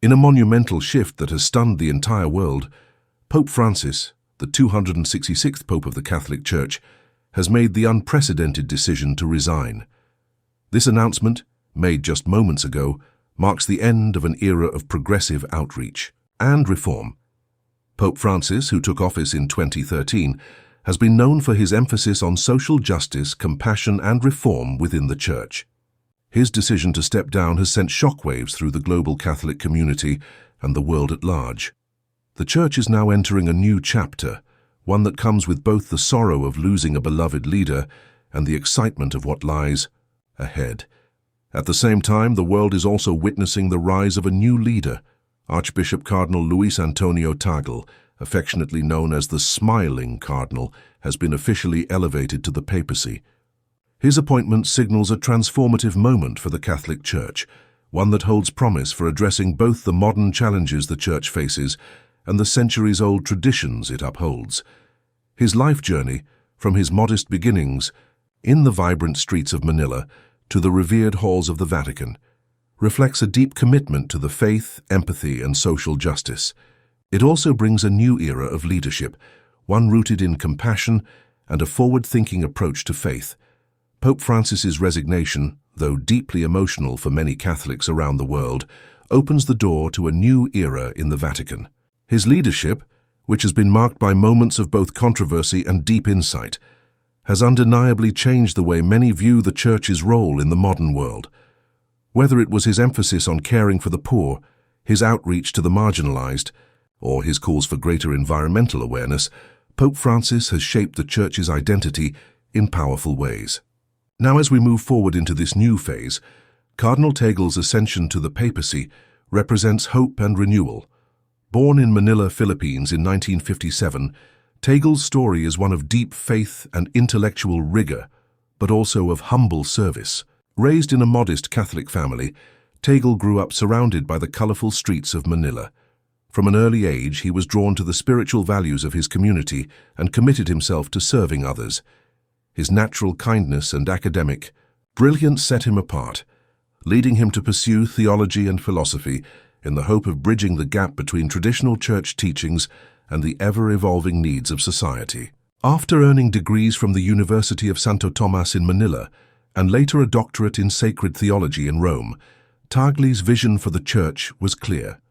In a monumental shift that has stunned the entire world, Pope Francis, the 266th Pope of the Catholic Church, has made the unprecedented decision to resign. This announcement, made just moments ago, marks the end of an era of progressive outreach and reform. Pope Francis, who took office in 2013, has been known for his emphasis on social justice, compassion, and reform within the Church. His decision to step down has sent shockwaves through the global Catholic community and the world at large. The Church is now entering a new chapter, one that comes with both the sorrow of losing a beloved leader and the excitement of what lies ahead. At the same time, the world is also witnessing the rise of a new leader. Archbishop Cardinal Luis Tagle, affectionately known as the Smiling Cardinal, has been officially elevated to the papacy. His appointment signals a transformative moment for the Catholic Church, one that holds promise for addressing both the modern challenges the Church faces and the centuries-old traditions it upholds. His life journey, from his modest beginnings in the vibrant streets of Manila to the revered halls of the Vatican, reflects a deep commitment to the faith, empathy, and social justice. It also brings a new era of leadership, one rooted in compassion and a forward-thinking approach to faith. Pope Francis's resignation, though deeply emotional for many Catholics around the world, opens the door to a new era in the Vatican. His leadership, which has been marked by moments of both controversy and deep insight, has undeniably changed the way many view the Church's role in the modern world. Whether it was his emphasis on caring for the poor, his outreach to the marginalized, or his calls for greater environmental awareness, Pope Francis has shaped the Church's identity in powerful ways. Now, as we move forward into this new phase, Cardinal Tagle's ascension to the papacy represents hope and renewal. Born in Manila, Philippines in 1957, Tagle's story is one of deep faith and intellectual rigor, but also of humble service. Raised in a modest Catholic family, Tagle grew up surrounded by the colorful streets of Manila. From an early age, he was drawn to the spiritual values of his community and committed himself to serving others. His natural kindness and academic brilliance set him apart, leading him to pursue theology and philosophy in the hope of bridging the gap between traditional church teachings and the ever-evolving needs of society. After earning degrees from the University of Santo Tomas in Manila and later a doctorate in sacred theology in Rome, Tagle's vision for the Church was clear.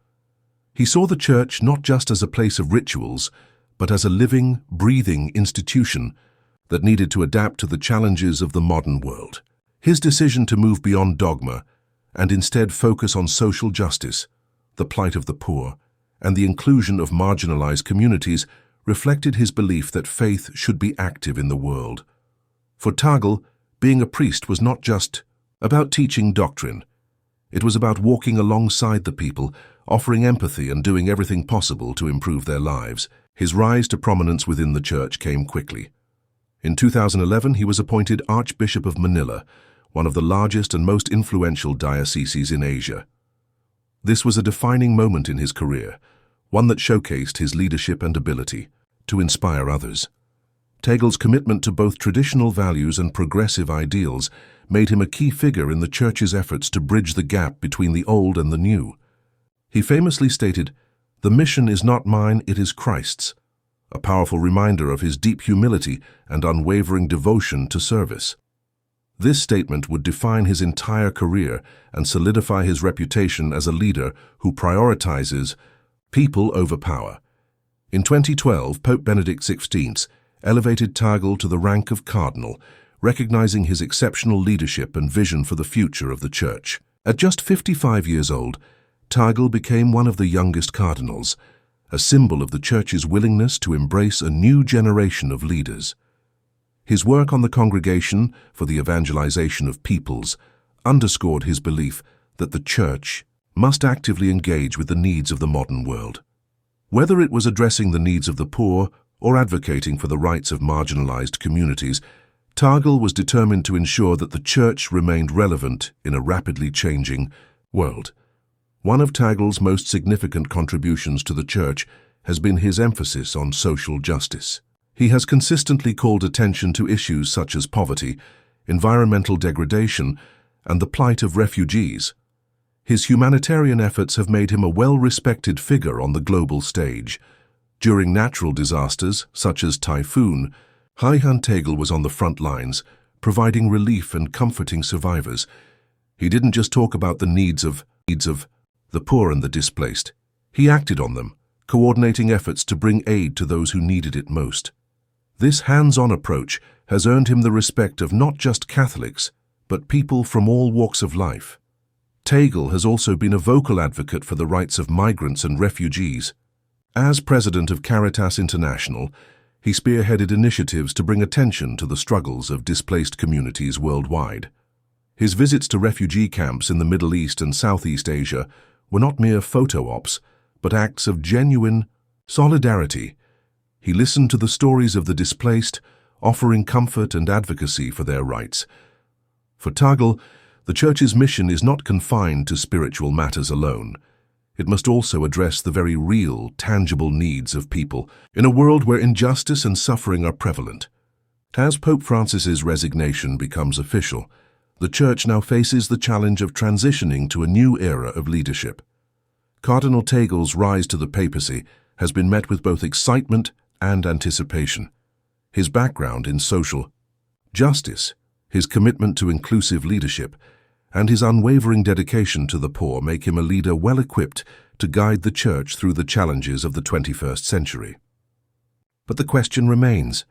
He saw the Church not just as a place of rituals, but as a living, breathing institution that needed to adapt to the challenges of the modern world. His decision to move beyond dogma and instead focus on social justice, the plight of the poor, and the inclusion of marginalized communities reflected his belief that faith should be active in the world. For Tagle, being a priest was not just about teaching doctrine. It was about walking alongside the people, offering empathy and doing everything possible to improve their lives. His rise to prominence within the Church came quickly. In 2011, he was appointed Archbishop of Manila, one of the largest and most influential dioceses in Asia. This was a defining moment in his career, one that showcased his leadership and ability to inspire others. Tagle's commitment to both traditional values and progressive ideals made him a key figure in the Church's efforts to bridge the gap between the old and the new. He famously stated, "The mission is not mine, it is Christ's," a powerful reminder of his deep humility and unwavering devotion to service. This statement would define his entire career and solidify his reputation as a leader who prioritizes people over power. In 2012, Pope Benedict XVI elevated Tagle to the rank of cardinal, recognizing his exceptional leadership and vision for the future of the Church. At just 55 years old, Tagle became one of the youngest cardinals, a symbol of the Church's willingness to embrace a new generation of leaders. His work on the Congregation for the Evangelization of Peoples underscored his belief that the Church must actively engage with the needs of the modern world. Whether it was addressing the needs of the poor or advocating for the rights of marginalized communities, Tagle was determined to ensure that the Church remained relevant in a rapidly changing world. One of Tagle's most significant contributions to the Church has been his emphasis on social justice. He has consistently called attention to issues such as poverty, environmental degradation, and the plight of refugees. His humanitarian efforts have made him a well-respected figure on the global stage. During natural disasters, such as typhoon, Resigned Tagle was on the front lines, providing relief and comforting survivors. He didn't just talk about the needs of the poor and the displaced. He acted on them, coordinating efforts to bring aid to those who needed it most. This hands-on approach has earned him the respect of not just Catholics, but people from all walks of life. Tagle has also been a vocal advocate for the rights of migrants and refugees. As president of Caritas International, he spearheaded initiatives to bring attention to the struggles of displaced communities worldwide. His visits to refugee camps in the Middle East and Southeast Asia were not mere photo ops, but acts of genuine solidarity. He listened to the stories of the displaced, offering comfort and advocacy for their rights. For Tagle, the Church's mission is not confined to spiritual matters alone. It must also address the very real, tangible needs of people in a world where injustice and suffering are prevalent. As Pope Francis's resignation becomes official, the Church now faces the challenge of transitioning to a new era of leadership. Cardinal Tagle's rise to the papacy has been met with both excitement and anticipation. His background in social justice, his commitment to inclusive leadership, and his unwavering dedication to the poor make him a leader well-equipped to guide the Church through the challenges of the 21st century. But the question remains,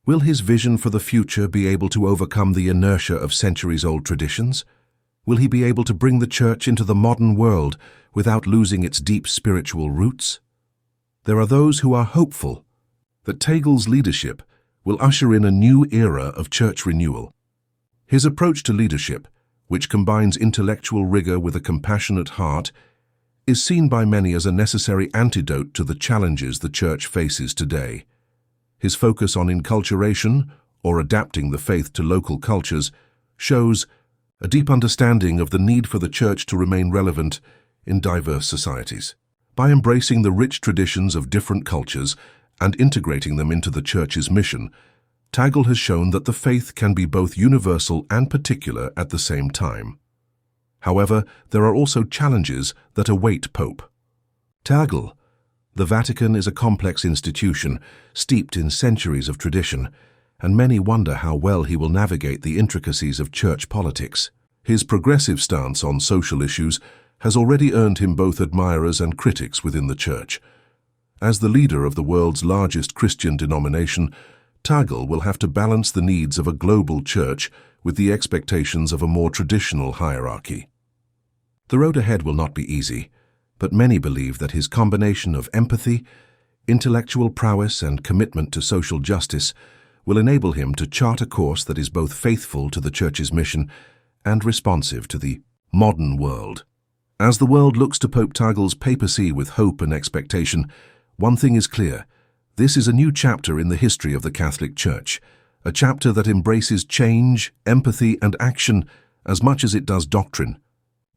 will his vision for the future be able to overcome the inertia of centuries-old traditions? Will he be able to bring the Church into the modern world without losing its deep spiritual roots? There are those who are hopeful that Tagle's leadership will usher in a new era of church renewal. His approach to leadership, which combines intellectual rigor with a compassionate heart, is seen by many as a necessary antidote to the challenges the Church faces today. His focus on enculturation, or adapting the faith to local cultures, shows a deep understanding of the need for the Church to remain relevant in diverse societies. By embracing the rich traditions of different cultures and integrating them into the Church's mission, Tagle has shown that the faith can be both universal and particular at the same time. However, there are also challenges that await Pope Tagle. The Vatican is a complex institution, steeped in centuries of tradition, and many wonder how well he will navigate the intricacies of church politics. His progressive stance on social issues has already earned him both admirers and critics within the Church. As the leader of the world's largest Christian denomination, Tagle will have to balance the needs of a global church with the expectations of a more traditional hierarchy. The road ahead will not be easy, but many believe that his combination of empathy, intellectual prowess, and commitment to social justice will enable him to chart a course that is both faithful to the Church's mission and responsive to the modern world. As the world looks to Pope Tagle's papacy with hope and expectation, one thing is clear. This is a new chapter in the history of the Catholic Church, a chapter that embraces change, empathy, and action as much as it does doctrine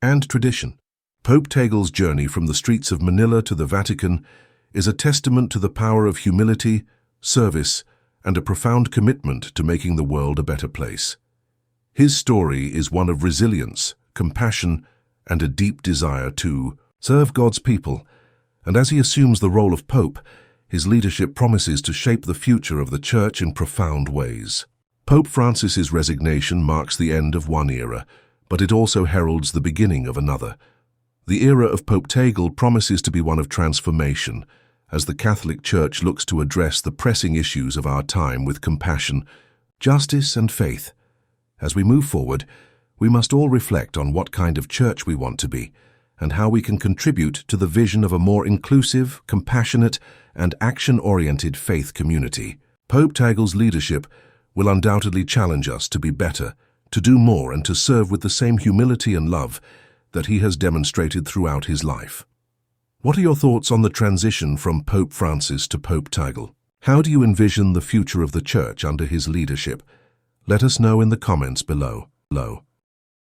and tradition. Pope Tagle's journey from the streets of Manila to the Vatican is a testament to the power of humility, service, and a profound commitment to making the world a better place. His story is one of resilience, compassion, and a deep desire to serve God's people, and as he assumes the role of Pope, his leadership promises to shape the future of the Church in profound ways. Pope Francis's resignation marks the end of one era, but it also heralds the beginning of another. The era of Pope Tagle promises to be one of transformation, as the Catholic Church looks to address the pressing issues of our time with compassion, justice, and faith. As we move forward, we must all reflect on what kind of church we want to be, and how we can contribute to the vision of a more inclusive, compassionate, and action-oriented faith community. Pope Tagle's leadership will undoubtedly challenge us to be better, to do more, and to serve with the same humility and love that he has demonstrated throughout his life. What are your thoughts on the transition from Pope Francis to Pope Tagle? How do you envision the future of the Church under his leadership? Let us know in the comments below.